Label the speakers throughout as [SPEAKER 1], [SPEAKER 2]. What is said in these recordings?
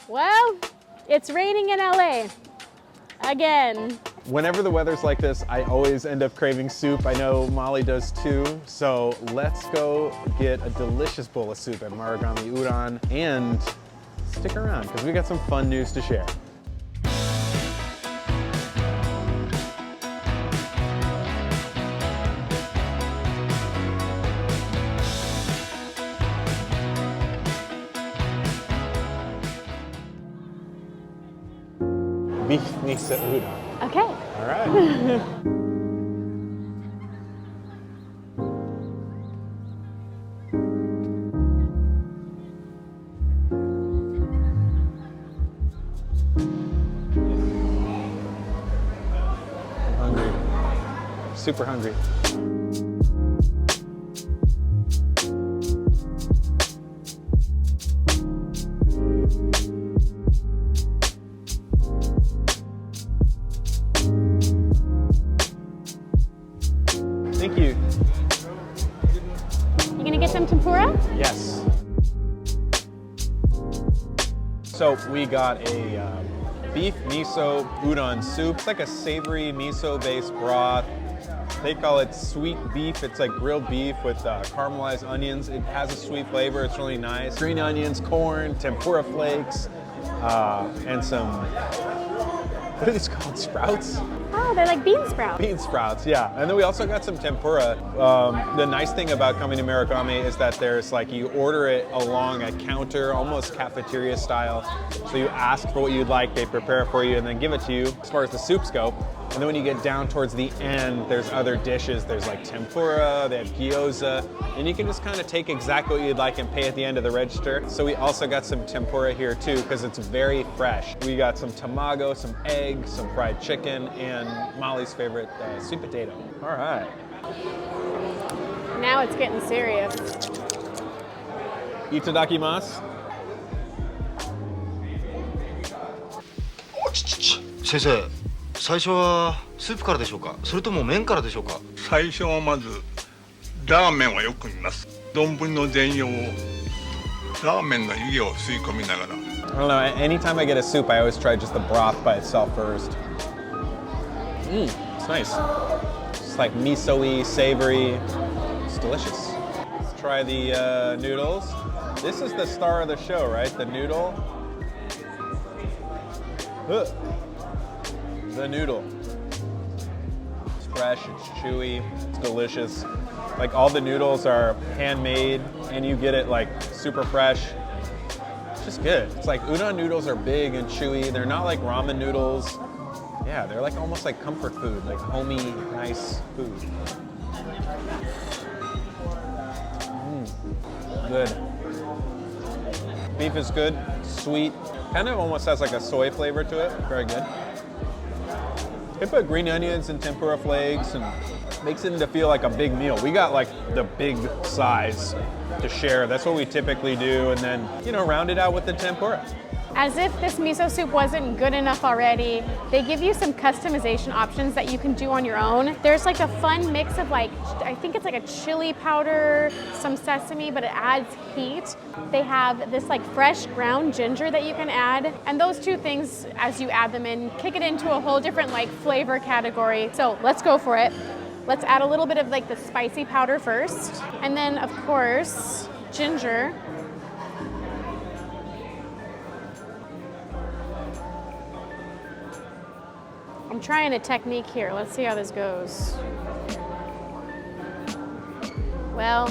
[SPEAKER 1] Well, it's raining in LA again.
[SPEAKER 2] Whenever the weather's like this, I always end up craving soup. I know Molly does too. So let's go get a delicious bowl of soup at Marugame Udon and stick around because we got some fun news to share. Beef miso udon.
[SPEAKER 1] Okay.
[SPEAKER 2] All right. I'm hungry. Super hungry. Thank you.
[SPEAKER 1] You gonna get some tempura?
[SPEAKER 2] Yes. So we got a beef miso udon soup. It's like a savory miso-based broth. They call it sweet beef. It's like grilled beef with caramelized onions. It has a sweet flavor. It's really nice. Green onions, corn, tempura flakes, and some, what are these called? Sprouts?
[SPEAKER 1] Oh, they're like bean sprouts.
[SPEAKER 2] Bean sprouts, yeah. And then we also got some tempura. The nice thing about coming to Marugame is that there's like, you order it along a counter, almost cafeteria style. So you ask for what you'd like, they prepare it for you, and then give it to you as far as the soups go. And then when you get down towards the end, there's other dishes. There's like tempura, they have gyoza, and you can just kind of take exactly what you'd like and pay at the end of the register. So we also got some tempura here too, because it's very fresh. We got some tamago, some egg, some fried chicken, and Molly's favorite sweet potato. All right.
[SPEAKER 1] Now it's getting serious.
[SPEAKER 2] Itadakimasu.
[SPEAKER 3] 先生、最初はスープからでしょうか、それとも麺からでしょうか。
[SPEAKER 4] 最初はまずラーメンをよく見ます。丼の全容をラーメンの湯気を吸い込みながら。
[SPEAKER 2] I don't know, anytime I get a soup, I always try just the broth by itself first. It's nice. It's like miso-y, savory. It's delicious. Let's try the noodles. This is the star of the show, right? The noodle. Ugh. The noodle. It's fresh, it's chewy, it's delicious. Like all the noodles are handmade and you get it like super fresh. It's just good. It's like udon noodles are big and chewy. They're not like ramen noodles. Yeah, they're like almost like comfort food, like homey, nice food. Good. Beef is good, sweet. Kind of almost has like a soy flavor to it. Very good. They put green onions and tempura flakes and makes it into feel like a big meal. We got like the big size to share. That's what we typically do. And then, you know, round it out with the tempura.
[SPEAKER 1] As if this miso soup wasn't good enough already, they give you some customization options that you can do on your own. There's like a fun mix of like, I think it's like a chili powder, some sesame, but it adds heat. They have this like fresh ground ginger that you can add. And those two things, as you add them in, kick it into a whole different like flavor category. So let's go for it. Let's add a little bit of like the spicy powder first. And then of course, ginger. I'm trying a technique here. Let's see how this goes. Well,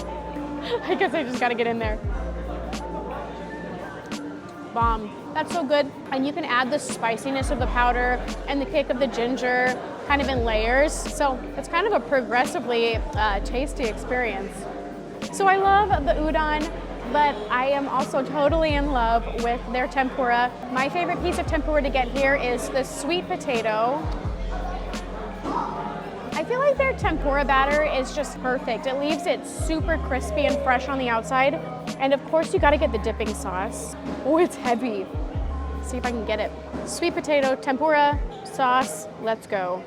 [SPEAKER 1] I guess I just gotta get in there. Bomb. That's so good. And you can add the spiciness of the powder and the kick of the ginger kind of in layers. So it's kind of a progressively tasty experience. So I love the udon, but I am also totally in love with their tempura. My favorite piece of tempura to get here is the sweet potato. I feel like their tempura batter is just perfect. It leaves it super crispy and fresh on the outside. And of course you gotta get the dipping sauce. Oh, it's heavy. See if I can get it. Sweet potato, tempura, sauce, let's go.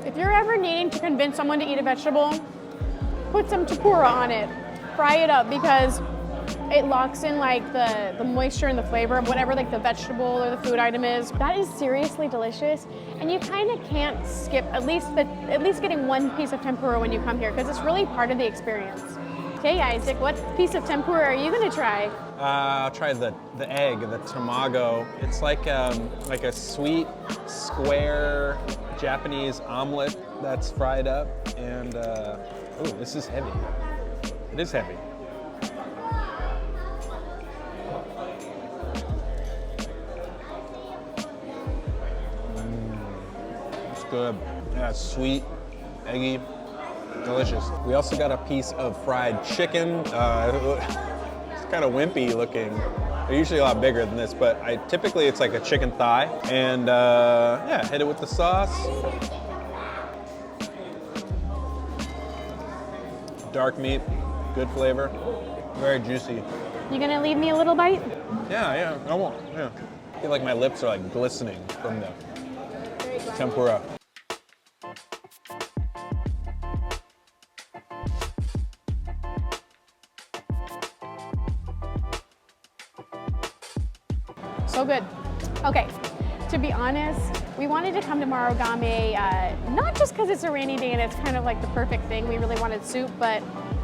[SPEAKER 1] If you're ever needing to convince someone to eat a vegetable, put some tempura on it. Fry it up because it locks in like the moisture and the flavor of whatever like the vegetable or the food item is. That is seriously delicious, and you kind of can't skip at least getting one piece of tempura when you come here because it's really part of the experience. Okay, Isaac, what piece of tempura are you gonna try?
[SPEAKER 2] I'll try the egg, the tamago. It's like a sweet square Japanese omelet that's fried up, and ooh, this is heavy. It is heavy. It's good. Yeah, it's sweet, eggy, delicious. We also got a piece of fried chicken. It's kind of wimpy looking. They're usually a lot bigger than this, but typically it's like a chicken thigh. And yeah, hit it with the sauce. Dark meat, good flavor, very juicy.
[SPEAKER 1] You gonna leave me a little bite?
[SPEAKER 2] Yeah, I won't, yeah. I feel like my lips are like glistening from the tempura.
[SPEAKER 1] So good. Okay, to be honest, we wanted to come to Marugame, not just because it's a rainy day and it's kind of like the perfect thing, we really wanted soup, but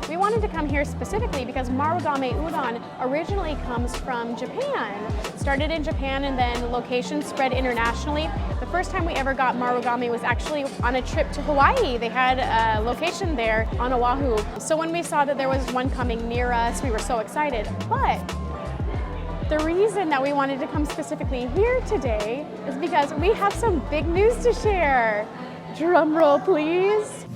[SPEAKER 1] we wanted to come here specifically because Marugame Udon originally comes from Japan. It started in Japan and then locations spread internationally. The first time we ever got Marugame was actually on a trip to Hawaii. They had a location there on Oahu. So when we saw that there was one coming near us, we were so excited. But the reason that we wanted to come specifically here today is because we have some big news to share. Drum roll, please.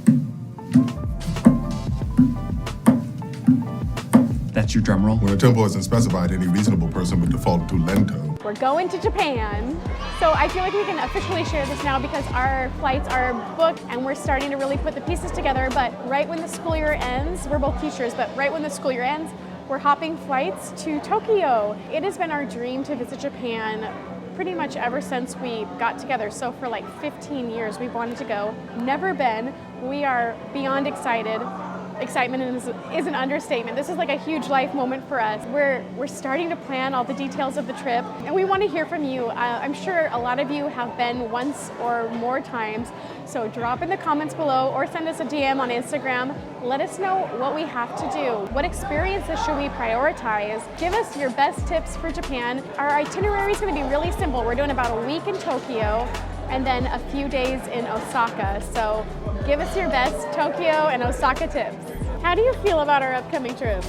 [SPEAKER 5] That's your drum roll?
[SPEAKER 6] When a tempo isn't specified, any reasonable person would default to lento.
[SPEAKER 1] We're going to Japan. So I feel like we can officially share this now because our flights are booked and we're starting to really put the pieces together. But right when the school year ends, we're both teachers, but right when the school year ends, we're hopping flights to Tokyo. It has been our dream to visit Japan pretty much ever since we got together. So for like 15 years, we've wanted to go. Never been. We are beyond excited. Excitement is an understatement. This is like a huge life moment for us. We're starting to plan all the details of the trip, and we want to hear from you. I'm sure a lot of you have been once or more times, so drop in the comments below or send us a DM on Instagram. Let us know what we have to do. What experiences should we prioritize? Give us your best tips for Japan. Our itinerary is going to be really simple. We're doing about a week in Tokyo and then a few days in Osaka. So give us your best Tokyo and Osaka tips. How do you feel about our upcoming trip?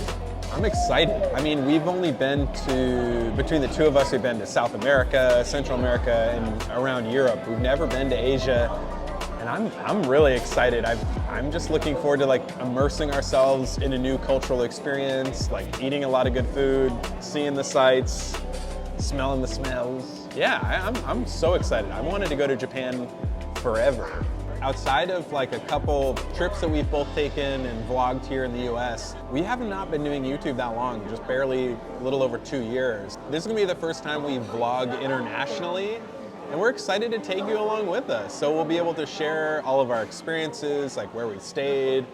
[SPEAKER 2] I'm excited. I mean, we've only been to, between the two of us, we've been to South America, Central America, and around Europe. We've never been to Asia, and I'm really excited. I'm just looking forward to like immersing ourselves in a new cultural experience, like eating a lot of good food, seeing the sights, smelling the smells. Yeah, I'm so excited. I wanted to go to Japan forever. Outside of like a couple trips that we've both taken and vlogged here in the US, we have not been doing YouTube that long, just barely a little over 2 years. This is gonna be the first time we vlog internationally, and we're excited to take you along with us. So we'll be able to share all of our experiences, like where we stayed,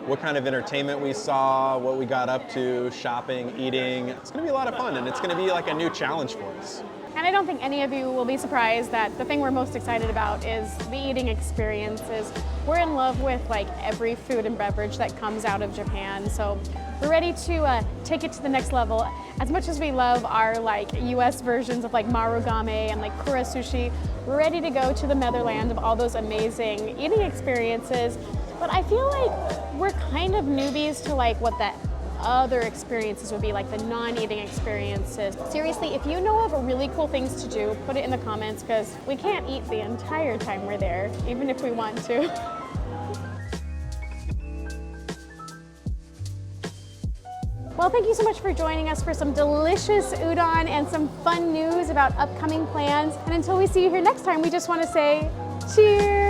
[SPEAKER 2] what kind of entertainment we saw, what we got up to, shopping, eating. It's gonna be a lot of fun, and it's gonna be like a new challenge for us.
[SPEAKER 1] And I don't think any of you will be surprised that the thing we're most excited about is the eating experiences. We're in love with like every food and beverage that comes out of Japan. So we're ready to take it to the next level. As much as we love our like US versions of like Marugame and like Kura sushi, we're ready to go to the motherland of all those amazing eating experiences. But I feel like we're kind of newbies to like what that other experiences would be, like the non-eating experiences. Seriously, if you know of really cool things to do, put it in the comments because we can't eat the entire time we're there, even if we want to. Well, thank you so much for joining us for some delicious udon and some fun news about upcoming plans. And until we see you here next time, we just want to say cheers!